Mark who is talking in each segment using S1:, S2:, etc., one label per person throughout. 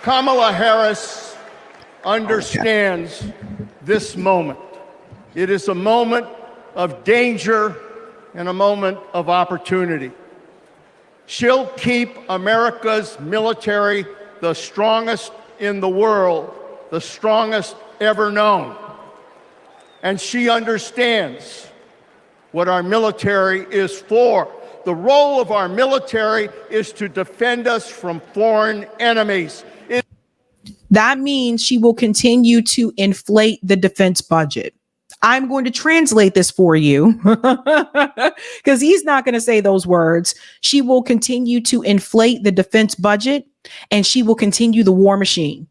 S1: Kamala Harris understands this moment. It is a moment of danger and a moment of opportunity. She'll keep America's military the strongest in the world, the strongest ever known. And she understands what our military is for. The role of our military is to defend us from foreign enemies.
S2: That means she will continue to inflate the defense budget. I'm going to translate this for you because he's not going to say those words. She will continue to inflate the defense budget and she will continue the war machine.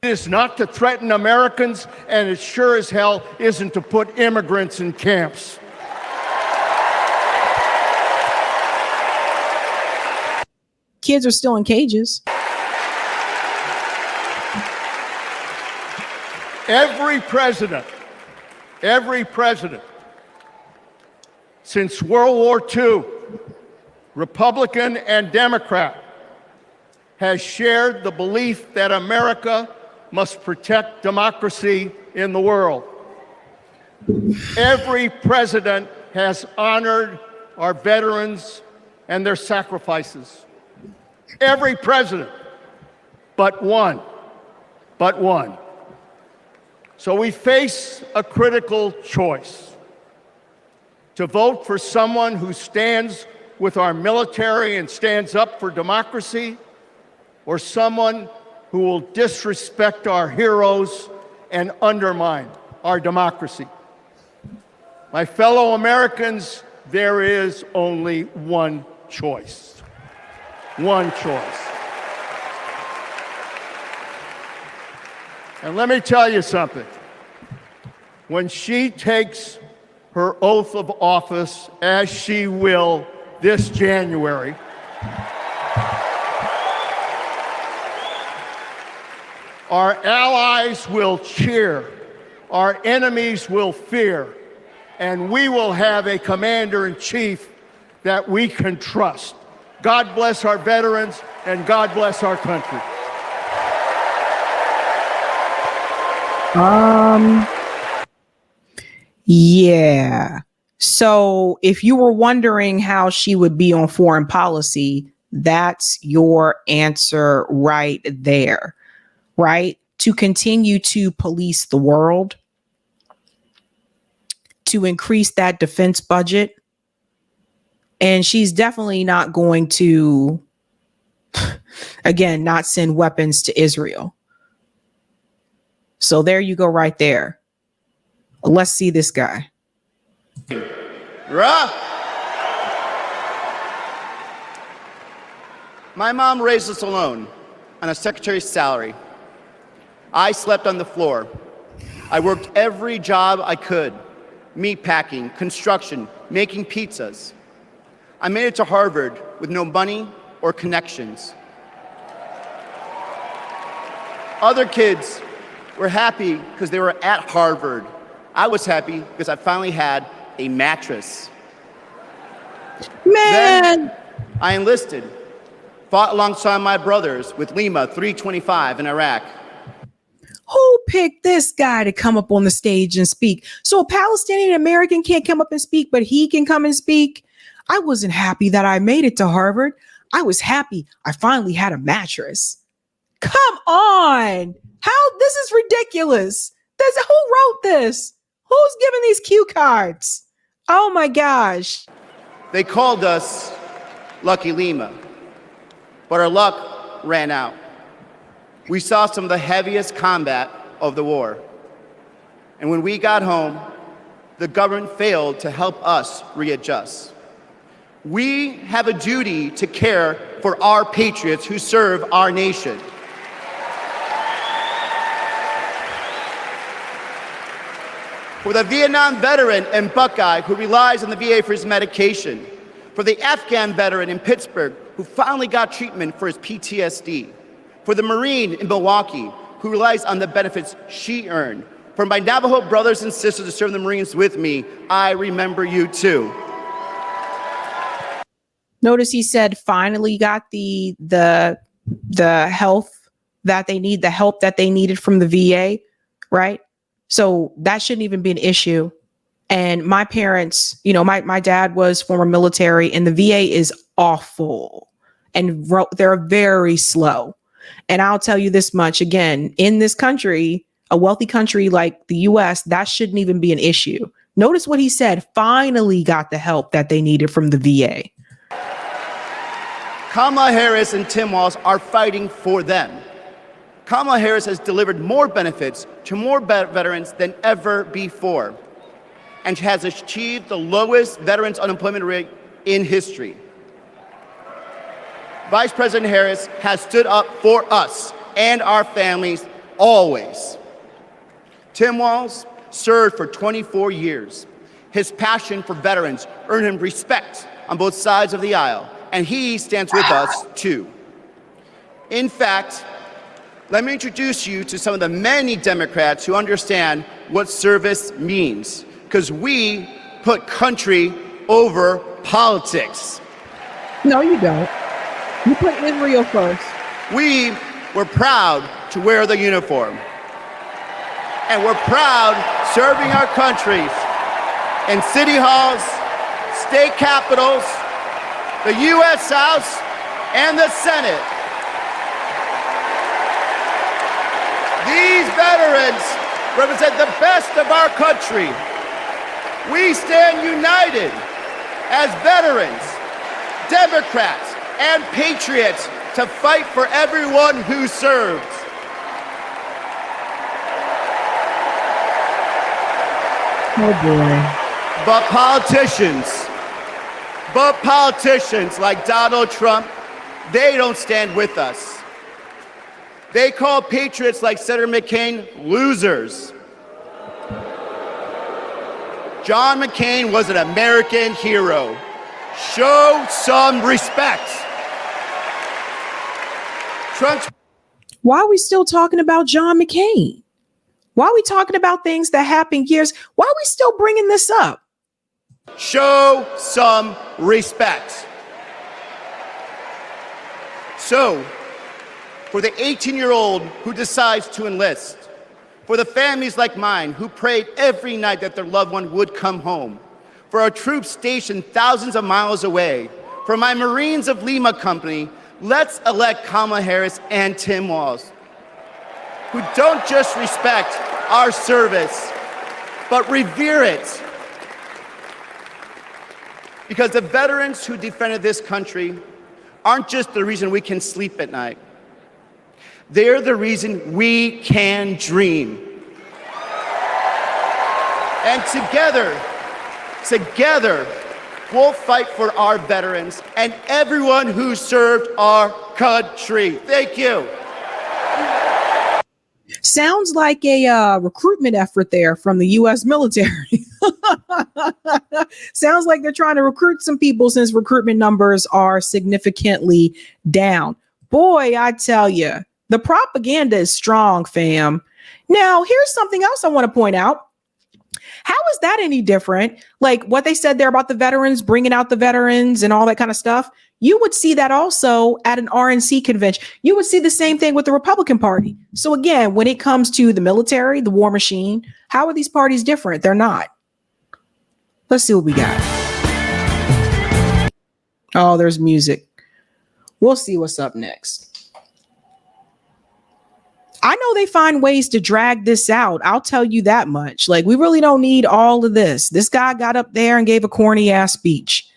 S1: It is not to threaten Americans, and it sure as hell isn't to put immigrants in camps.
S2: Kids are still in cages.
S1: Every president since World War II, Republican and Democrat, has shared the belief that America must protect democracy in the world. Every president has honored our veterans and their sacrifices. Every president, but one. So we face a critical choice: to vote for someone who stands with our military and stands up for democracy, or someone who will disrespect our heroes and undermine our democracy. My fellow Americans, there is only one choice. One choice. And let me tell you something. When she takes her oath of office, as she will this January, our allies will cheer, our enemies will fear, and we will have a commander-in-chief that we can trust. God bless our veterans, and God bless our country.
S2: Yeah. So if you were wondering how she would be on foreign policy, that's your answer right there, right? To continue to police the world, to increase that defense budget. And she's definitely not going to, again, not send weapons to Israel. So there you go right there. Let's see this guy.
S3: My mom raised us alone on a secretary's salary. I slept on the floor. I worked every job I could: meat packing, construction, making pizzas. I made it to Harvard with no money or connections. Other kids were happy because they were at Harvard. I was happy because I finally had a mattress.
S2: Man!
S3: Then I enlisted, fought alongside my brothers with Lima 325 in Iraq.
S2: Who picked this guy to come up on the stage and speak? So a Palestinian American can't come up and speak, but he can come and speak? I wasn't happy that I made it to Harvard. I was happy I finally had a mattress. Come on! This is ridiculous. Who wrote this? Who's giving these cue cards? Oh my gosh.
S3: They called us Lucky Lima, but our luck ran out. We saw some of the heaviest combat of the war. And when we got home, the government failed to help us readjust. We have a duty to care for our patriots who serve our nation. For the Vietnam veteran and Buckeye who relies on the VA for his medication. For the Afghan veteran in Pittsburgh who finally got treatment for his PTSD. For the Marine in Milwaukee who relies on the benefits she earned. For my Navajo brothers and sisters who serve the Marines with me, I remember you too.
S2: Notice he said finally got the the health that they need, the help that they needed from the VA, right? So that shouldn't even be an issue. And my parents, my dad was former military, and the VA is awful and they're very slow. And I'll tell you this much again, in this country, a wealthy country like the US, that shouldn't even be an issue. Notice what he said, finally got the help that they needed from the VA.
S3: Kamala Harris and Tim Walz are fighting for them. Kamala Harris has delivered more benefits to more veterans than ever before, and has achieved the lowest veterans unemployment rate in history. Vice President Harris has stood up for us and our families always. Tim Walz served for 24 years. His passion for veterans earned him respect on both sides of the aisle, and he stands with us too. In fact, let me introduce you to some of the many Democrats who understand what service means, because we put country over politics.
S2: No, you don't. You put Israel first.
S3: We were proud to wear the uniform. And we're proud serving our countries in city halls, state capitals, the U.S. House, and the Senate. These veterans represent the best of our country. We stand united as veterans, Democrats, and patriots to fight for everyone who serves.
S2: Oh boy.
S3: But politicians like Donald Trump, they don't stand with us. They call patriots like Senator McCain losers. John McCain was an American hero. Show some respect.
S2: Why are we still talking about John McCain? Why are we talking about things that happened years? Why are we still bringing this up?
S3: Show some respect. So, for the 18-year-old who decides to enlist, for the families like mine who prayed every night that their loved one would come home, for our troops stationed thousands of miles away, for my Marines of Lima Company, let's elect Kamala Harris and Tim Walz, who don't just respect our service, but revere it. Because the veterans who defended this country aren't just the reason we can sleep at night. They're the reason we can dream. And together, we'll fight for our veterans and everyone who served our country. Thank you.
S2: Sounds like a recruitment effort there from the U.S. military. Sounds like they're trying to recruit some people since recruitment numbers are significantly down. Boy, I tell you, the propaganda is strong, fam. Now, here's something else I want to point out. How is that any different? Like what they said there about the veterans, bringing out the veterans and all that kind of stuff. You would see that also at an RNC convention. You would see the same thing with the Republican Party. So again, when it comes to the military, the war machine, how are these parties different? They're not. Let's see what we got. Oh, there's music. We'll see what's up next. I know they find ways to drag this out. I'll tell you that much. Like, we really don't need all of this. This guy got up there and gave a corny ass speech.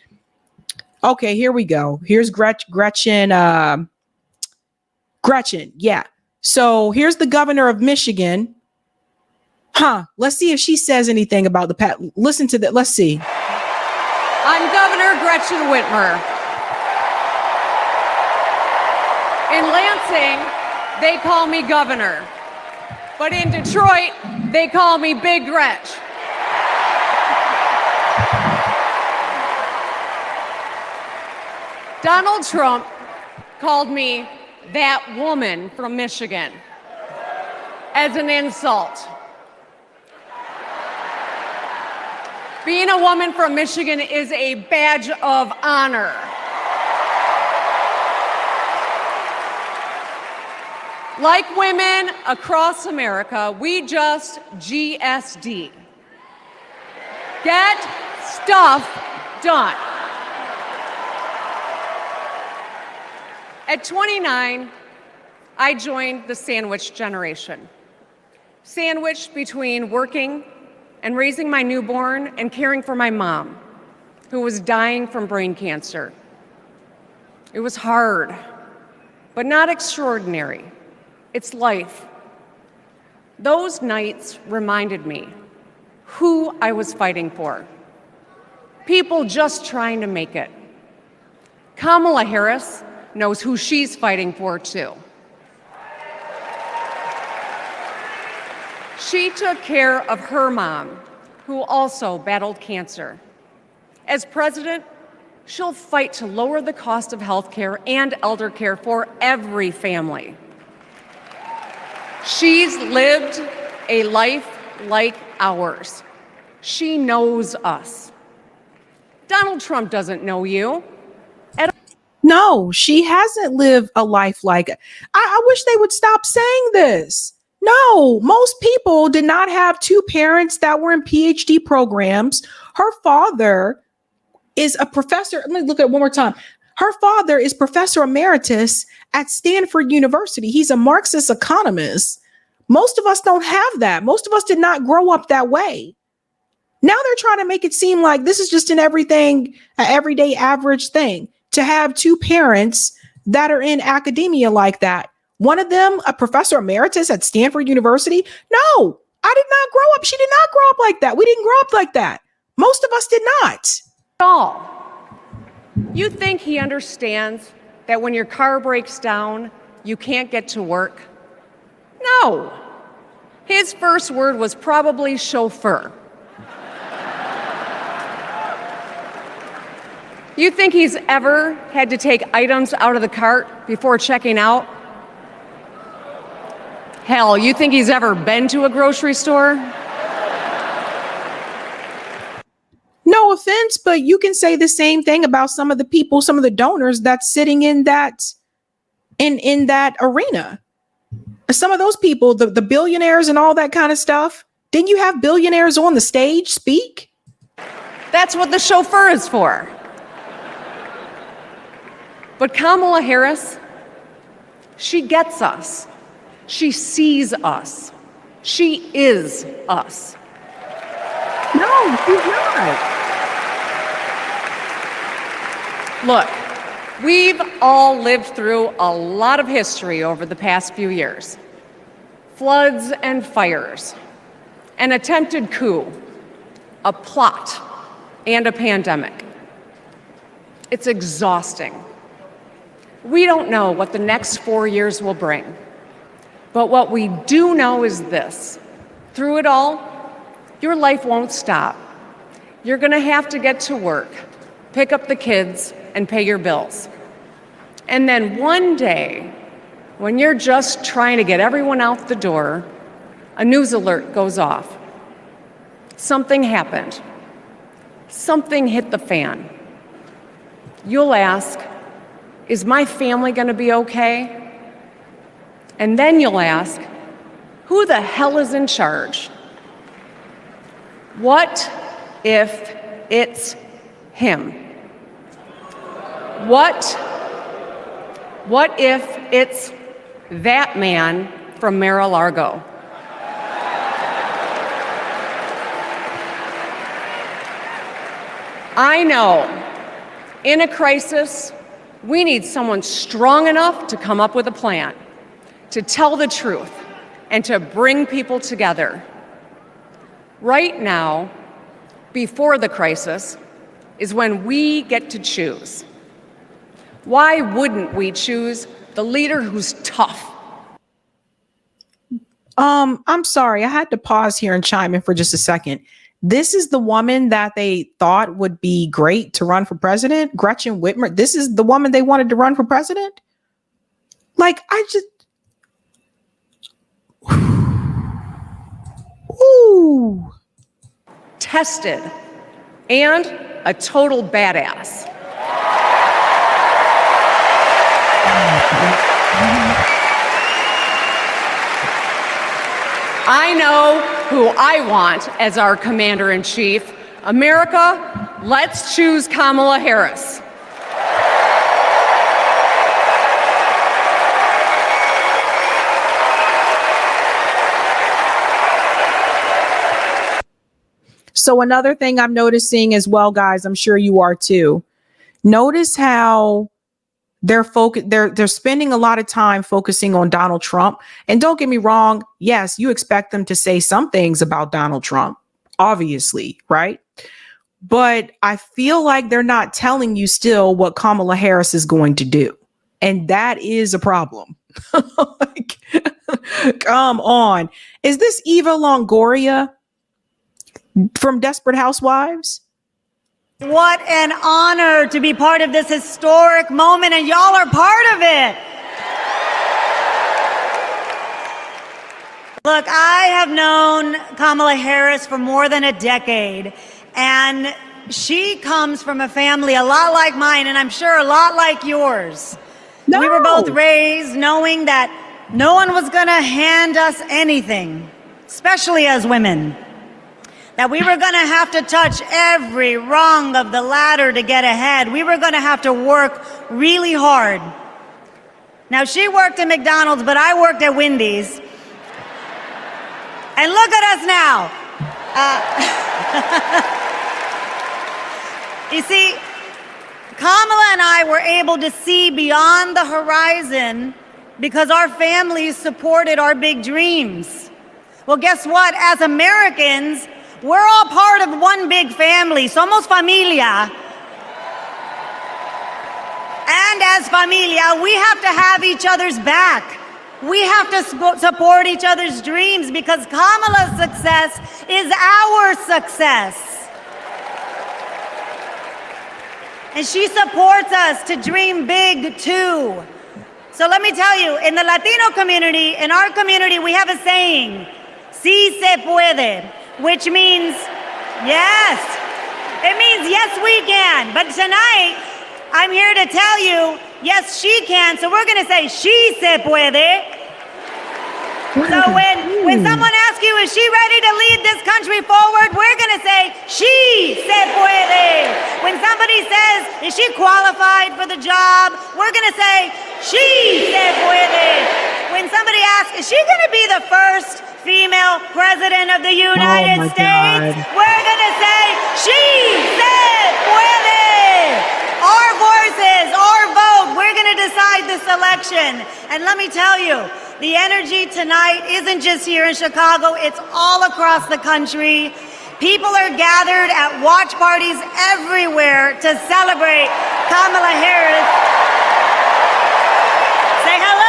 S2: Okay, here we go. Here's Gretchen. Yeah. So here's the governor of Michigan. Let's see if she says anything about the listen to that. Let's see.
S4: I'm Governor Gretchen Whitmer. In Lansing, they call me governor, but in Detroit, they call me Big Gretch. Donald Trump called me that woman from Michigan as an insult. Being a woman from Michigan is a badge of honor. Like women across America, we just GSD. Get stuff done. At 29, I joined the sandwich generation. Sandwiched between working and raising my newborn and caring for my mom, who was dying from brain cancer. It was hard, but not extraordinary. It's life. Those nights reminded me who I was fighting for. People just trying to make it. Kamala Harris knows who she's fighting for, too. She took care of her mom, who also battled cancer. As president, she'll fight to lower the cost of health care and elder care for every family. She's lived a life like ours. She knows us. Donald Trump doesn't know you.
S2: No, she hasn't lived a life like it. I wish they would stop saying this. No, most people did not have two parents that were in PhD programs. Her father is a professor. Let me look at it one more time. Her father is professor emeritus at Stanford University. He's a Marxist economist. Most of us don't have that. Most of us did not grow up that way. Now they're trying to make it seem like this is just an everyday average thing to have two parents that are in academia like that. One of them, a professor emeritus at Stanford University. No, I did not grow up. She did not grow up like that. We didn't grow up like that. Most of us did not.
S4: All. You think he understands that when your car breaks down, you can't get to work? No. His first word was probably chauffeur. You think he's ever had to take items out of the cart before checking out? Hell, you think he's ever been to a grocery store?
S2: No offense, but you can say the same thing about some of the people, some of the donors that's sitting in that arena. Some of those people, the billionaires and all that kind of stuff. Didn't you have billionaires on the stage speak?
S4: That's what the chauffeur is for. But Kamala Harris, she gets us. She sees us. She is us.
S2: No, she's not.
S4: Look, we've all lived through a lot of history over the past few years. Floods and fires, an attempted coup, a plot, and a pandemic. It's exhausting. We don't know what the next 4 years will bring. But what we do know is this. Through it all, your life won't stop. You're going to have to get to work, pick up the kids, and pay your bills. And then one day, when you're just trying to get everyone out the door, a news alert goes off. Something happened. Something hit the fan. You'll ask, is my family going to be okay? And then you'll ask, who the hell is in charge? What if it's him? What if it's that man from Mar-a-Lago? I know, in a crisis, we need someone strong enough to come up with a plan, to tell the truth, and to bring people together. Right now, before the crisis, is when we get to choose. Why wouldn't we choose the leader who's tough?
S2: I'm sorry, I had to pause here and chime in for just a second. This is the woman that they thought would be great to run for president, Gretchen Whitmer. This is the woman they wanted to run for president? Like, ooh.
S4: Tested and a total badass. I know who I want as our commander-in-chief. America, let's choose Kamala Harris.
S2: So another thing I'm noticing as well, guys, I'm sure you are too. Notice how they're spending a lot of time focusing on Donald Trump. And don't get me wrong, yes, you expect them to say some things about Donald Trump, obviously, right? But I feel like they're not telling you still what Kamala Harris is going to do. And that is a problem. Like, come on. Is this Eva Longoria from Desperate Housewives?
S5: What an honor to be part of this historic moment, and y'all are part of it. Look, I have known Kamala Harris for more than a decade, and she comes from a family a lot like mine, and I'm sure a lot like yours.
S2: No.
S5: We were both raised knowing that no one was going to hand us anything, especially as women. That we were going to have to touch every rung of the ladder to get ahead. We were going to have to work really hard. Now, she worked at McDonald's, but I worked at Wendy's. And look at us now. You see, Kamala and I were able to see beyond the horizon because our families supported our big dreams. Well, guess what? As Americans, we're all part of one big family. Somos familia. And as familia, we have to have each other's back. We have to support each other's dreams because Kamala's success is our success. And she supports us to dream big too. So let me tell you, in the Latino community, in our community, we have a saying, sí se puede. Which means, yes, it means yes, we can. But tonight, I'm here to tell you, yes, she can. So we're going to say, she se puede. So when someone asks you, is she ready to lead this country forward? We're going to say, she se puede. When somebody says, is she qualified for the job? We're going to say, she se puede. When somebody asks, is she going to be the first female president of the United States?
S2: God.
S5: We're going to say, she se puede. Our voices, our vote, we're going to decide this election. And let me tell you, the energy tonight isn't just here in Chicago, it's all across the country. People are gathered at watch parties everywhere to celebrate Kamala Harris. Say hello.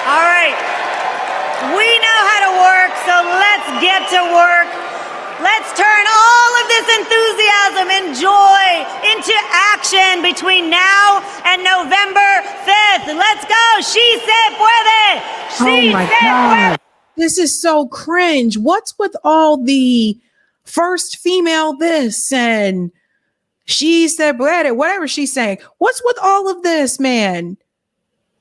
S5: All right, we know how to work, so let's get to work. Let's turn all of this enthusiasm and joy into action between now and November 5th. Let's go. She se puede. She
S2: Oh my
S5: se puede.
S2: God. This is so cringe. What's with all the first female this and she said whatever she's saying? What's with all of this, man?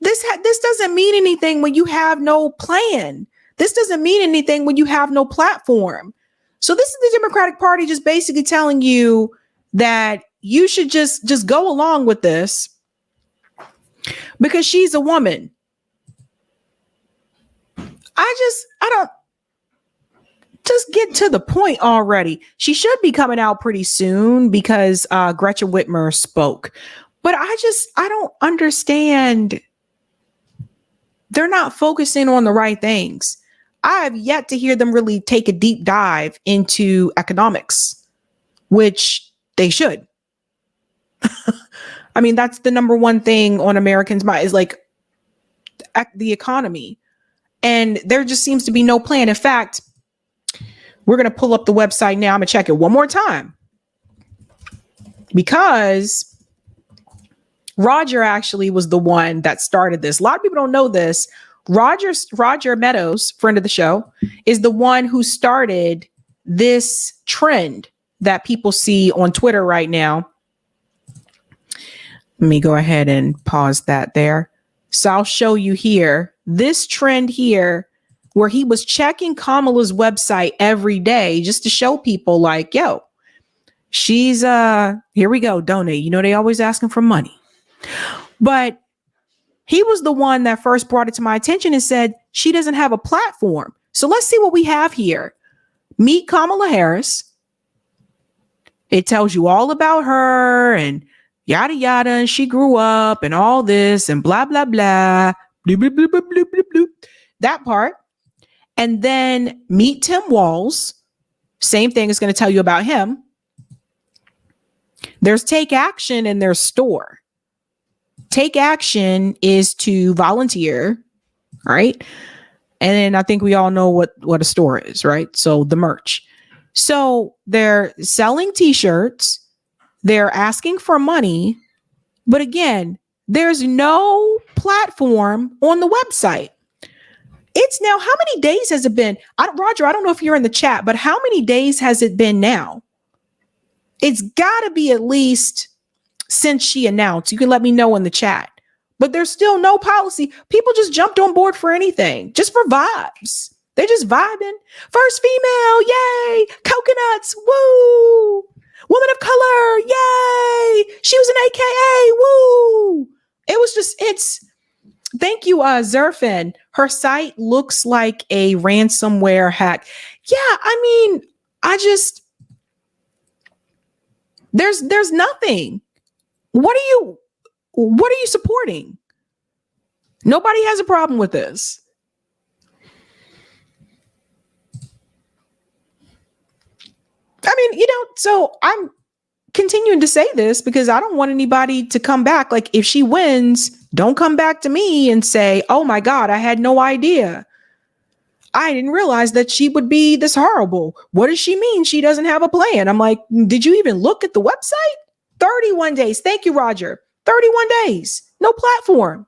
S2: This doesn't mean anything when you have no plan. This doesn't mean anything when you have no platform. So this is the Democratic Party just basically telling you that you should just go along with this because she's a woman. I don't just get to the point already. She should be coming out pretty soon because Gretchen Whitmer spoke. But I don't understand. They're not focusing on the right things. I have yet to hear them really take a deep dive into economics, which they should. I mean, that's the number one thing on Americans' mind is like the economy. And there just seems to be no plan. In fact, we're going to pull up the website now. I'm going to check it one more time because Roger actually was the one that started this. A lot of people don't know this. Roger Meadows, friend of the show, is the one who started this trend that people see on Twitter right now. Let me go ahead and pause that there. So I'll show you here, this trend here, where he was checking Kamala's website every day just to show people like, yo, she's, here we go, donate. You know, they always asking for money. But he was the one that first brought it to my attention and said, she doesn't have a platform. So let's see what we have here. Meet Kamala Harris. It tells you all about her and yada, yada. And she grew up and all this and blah, blah, blah. Bloop, bloop, bloop, bloop, bloop, bloop, bloop. That part. And then meet Tim Walz. Same thing is going to tell you about him. There's Take Action and there's Store. Take Action is to volunteer, right? And then I think we all know what a store is, right? So the merch. So they're selling t-shirts. They're asking for money. But again, there's no platform on the website. It's now, how many days has it been? Roger, I don't know if you're in the chat, but how many days has it been now? It's got to be at least since she announced. You can let me know in the chat. But there's still no policy. People just jumped on board for anything, just for vibes. They're just vibing. First female, yay! Coconuts, woo! Woman of color, yay! She was an AKA, woo! It was just, thank you, Zerfin. Her site looks like a ransomware hack. Yeah, I mean, there's nothing. What are you supporting? Nobody has a problem with this. I mean, so I'm continuing to say this because I don't want anybody to come back. Like, if she wins, don't come back to me and say, oh my God, I had no idea. I didn't realize that she would be this horrible. What does she mean she doesn't have a plan? I'm like, did you even look at the website? 31 days. Thank you, Roger. 31 days. No platform.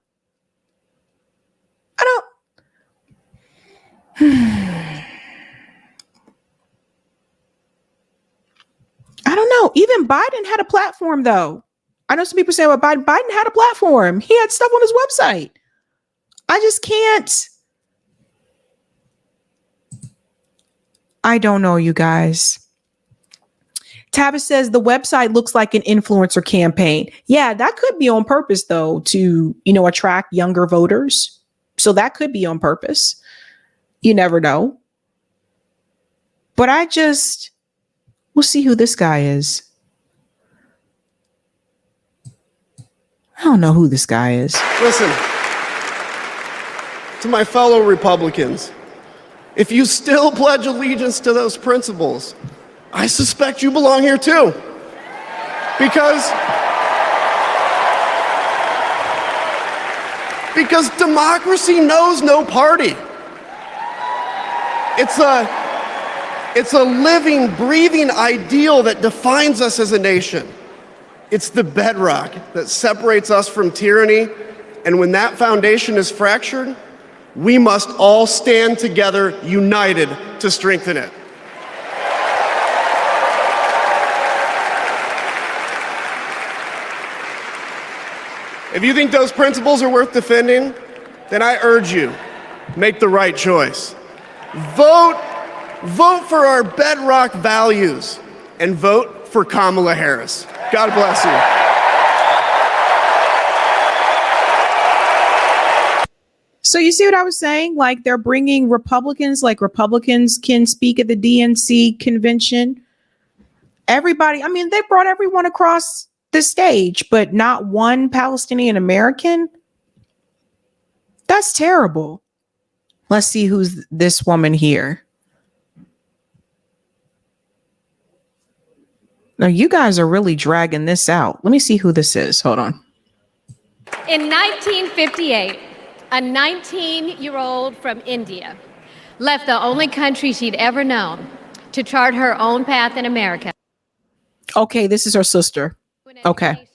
S2: I don't know. Even Biden had a platform, though. I know some people say, well, Biden had a platform. He had stuff on his website. I just can't. I don't know, you guys. Tabitha says the website looks like an influencer campaign. Yeah, that could be on purpose, though, to, attract younger voters. So that could be on purpose. You never know. But we'll see who this guy is. I don't know who this guy is.
S6: Listen, to my fellow Republicans, if you still pledge allegiance to those principles, I suspect you belong here too. Because democracy knows no party. It's a living, breathing ideal that defines us as a nation. It's the bedrock that separates us from tyranny. And when that foundation is fractured, we must all stand together, united, to strengthen it. If you think those principles are worth defending, then I urge you, make the right choice. Vote for our bedrock values and vote for Kamala Harris. God bless you.
S2: So you see what I was saying? Like, they're bringing Republicans, like Republicans can speak at the DNC convention. Everybody, I mean, they brought everyone across the stage, but not one Palestinian American. That's terrible. Let's see who's this woman here. Now, you guys are really dragging this out. Let me see who this is. Hold on.
S7: In 1958, a 19-year-old from India left the only country she'd ever known to chart her own path in America.
S2: Okay, this is her sister. Okay.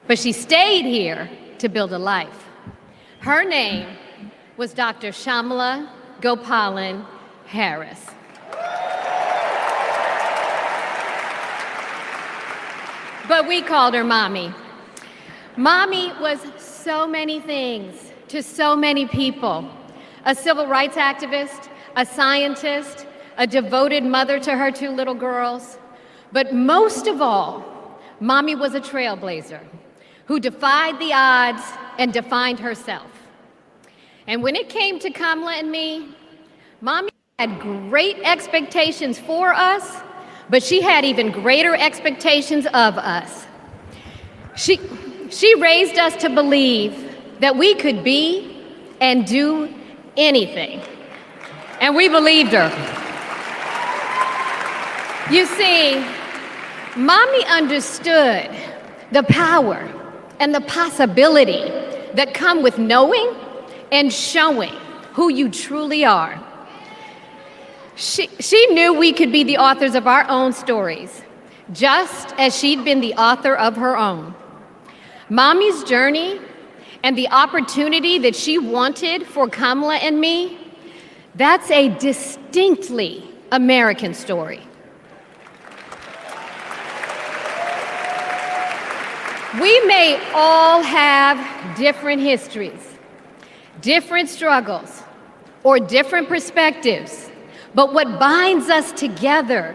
S7: But she stayed here to build a life. Her name was Dr. Shamala Gopalan Harris. But we called her Mommy. Mommy was so many things to so many people. A civil rights activist, a scientist, a devoted mother to her 2 little girls. But most of all, Mommy was a trailblazer who defied the odds and defined herself. And when it came to Kamala and me, Mommy had great expectations for us, but she had even greater expectations of us. She raised us to believe that we could be and do anything. And we believed her. You see, Mommy understood the power and the possibility that come with knowing and showing who you truly are. She knew we could be the authors of our own stories, just as she'd been the author of her own. Mommy's journey and the opportunity that she wanted for Kamala and me, that's a distinctly American story. We may all have different histories, different struggles, or different perspectives, but what binds us together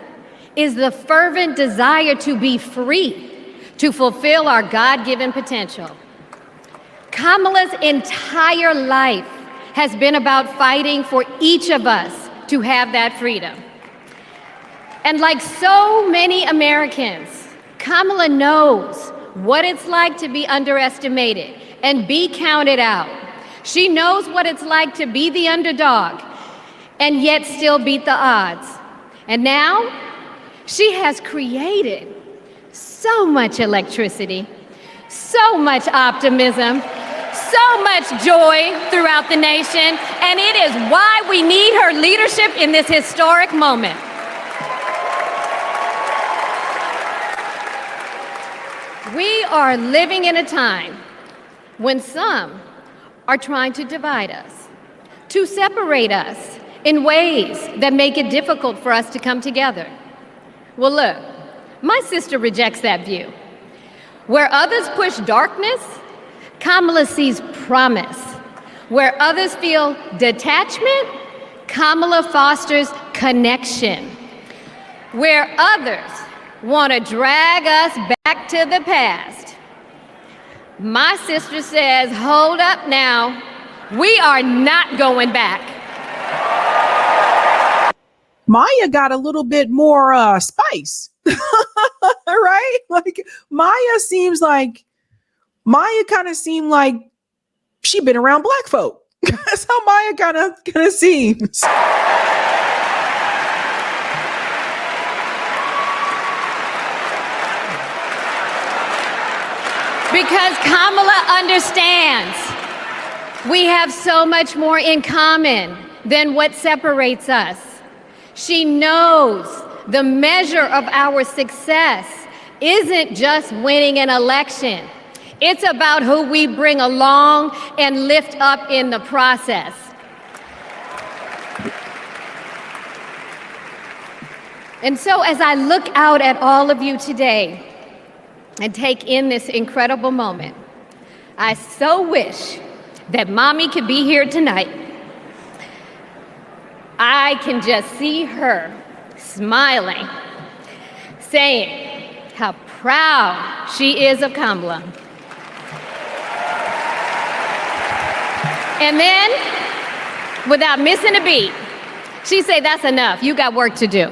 S7: is the fervent desire to be free, to fulfill our God-given potential. Kamala's entire life has been about fighting for each of us to have that freedom. And like so many Americans, Kamala knows what it's like to be underestimated and be counted out. She knows what it's like to be the underdog and yet still beat the odds. And now she has created so much electricity, so much optimism, so much joy throughout the nation, and it is why we need her leadership in this historic moment. We are living in a time when some are trying to divide us, to separate us in ways that make it difficult for us to come together. Well, look, my sister rejects that view. Where others push darkness, Kamala sees promise. Where others feel detachment, Kamala fosters connection. Where others want to drag us back to the past, my sister says, hold up now, we are not going back.
S2: Maya got a little bit more spice, right? Like Maya kind of seemed like she been around black folk. That's how Maya kind of seems.
S7: Because Kamala understands we have so much more in common than what separates us. She knows the measure of our success isn't just winning an election. It's about who we bring along and lift up in the process. And so as I look out at all of you today and take in this incredible moment, I so wish that Mommy could be here tonight. I can just see her smiling, saying how proud she is of Kamala. And then, without missing a beat, she say, that's enough, you got work to do.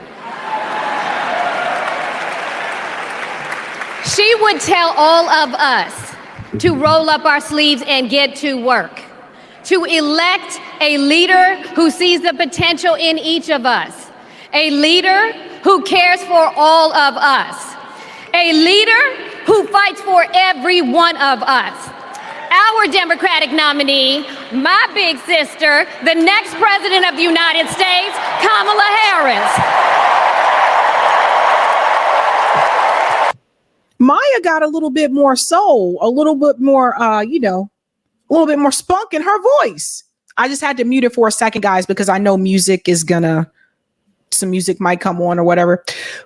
S7: She would tell all of us to roll up our sleeves and get to work, to elect a leader who sees the potential in each of us, a leader who cares for all of us, a leader who fights for every one of us. Our Democratic nominee, my big sister, the next president of the United States, Kamala Harris.
S2: Maya got a little bit more soul, a little bit more, a little bit more spunk in her voice. I just had to mute it for a second, guys, because I know some music might come on or whatever.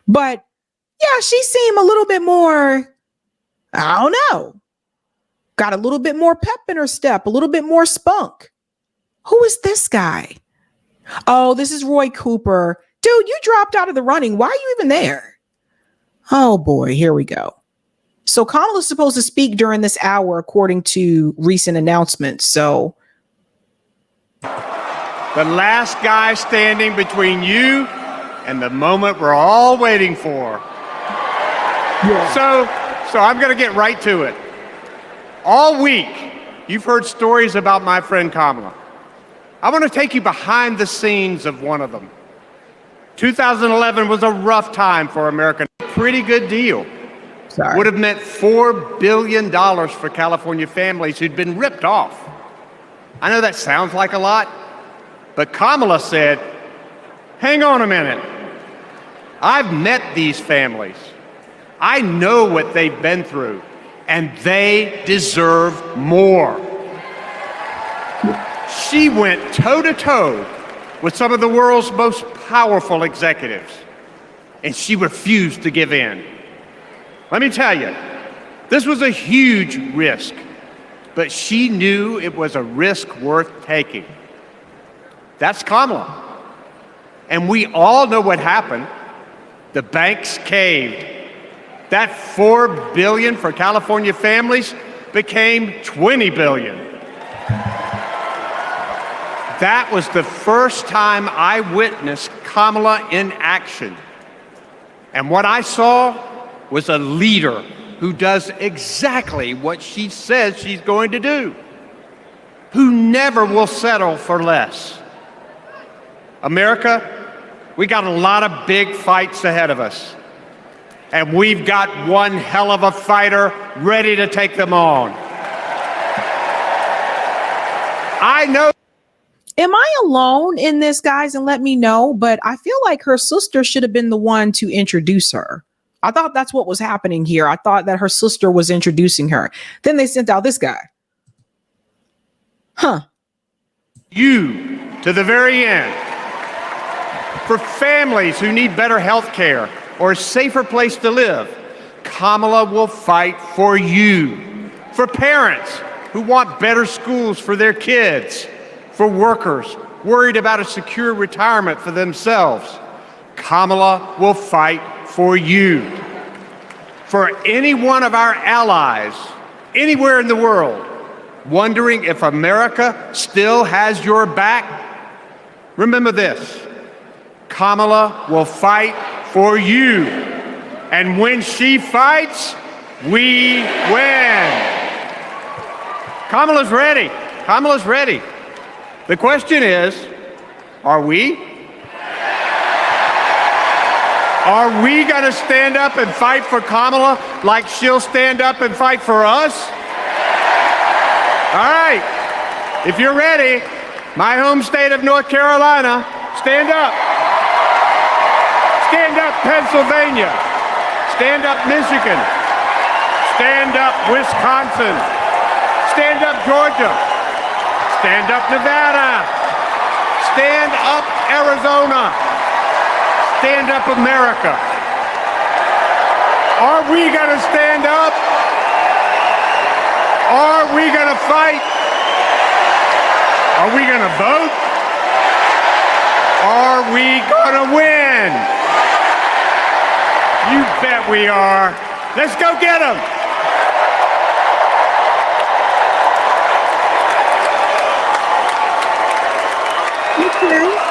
S2: But yeah, she seemed a little bit more, I don't know. Got a little bit more pep in her step, a little bit more spunk. Who is this guy? Oh, this is Roy Cooper. Dude, you dropped out of the running. Why are you even there? Oh boy, here we go. So Kamala's supposed to speak during this hour, according to recent announcements. So
S8: the last guy standing between you and the moment we're all waiting for. Yeah. So I'm going to get right to it. All week, you've heard stories about my friend Kamala. I want to take you behind the scenes of one of them. 2011 was a rough time for America. Pretty good deal.
S2: sorry.
S8: Would have meant $4 billion for California families who'd been ripped off. I know that sounds like a lot, but Kamala said, hang on a minute. I've met these families. I know what they've been through, and they deserve more. She went toe-to-toe with some of the world's most powerful executives, and she refused to give in. Let me tell you, this was a huge risk, but she knew it was a risk worth taking. That's Kamala. And we all know what happened. The banks caved. That $4 billion for California families became $20 billion. That was the first time I witnessed Kamala in action. And what I saw was a leader who does exactly what she says she's going to do, who never will settle for less. America, we got a lot of big fights ahead of us, and we've got one hell of a fighter ready to take them on. I know.
S2: Am I alone in this, guys? And let me know. But I feel like her sister should have been the one to introduce her. I thought that's what was happening here. I thought that her sister was introducing her. Then they sent out this guy. Huh.
S8: You to the very end. For families who need better health care or a safer place to live, Kamala will fight for you. For parents who want better schools for their kids. For workers worried about a secure retirement for themselves, Kamala will fight for you. For any one of our allies, anywhere in the world, wondering if America still has your back, remember this, Kamala will fight for you. And when she fights, we win. Kamala's ready. Kamala's ready. The question is, are we? Are we going to stand up and fight for Kamala like she'll stand up and fight for us? All right. If you're ready, my home state of North Carolina, stand up. Stand up, Pennsylvania. Stand up, Michigan. Stand up, Wisconsin. Stand up, Georgia. Stand up, Nevada. Stand up, Arizona. Stand up, America. Are we going to stand up? Are we going to fight? Are we going to vote? Are we going to win? You bet we are. Let's go get them.
S2: Okay.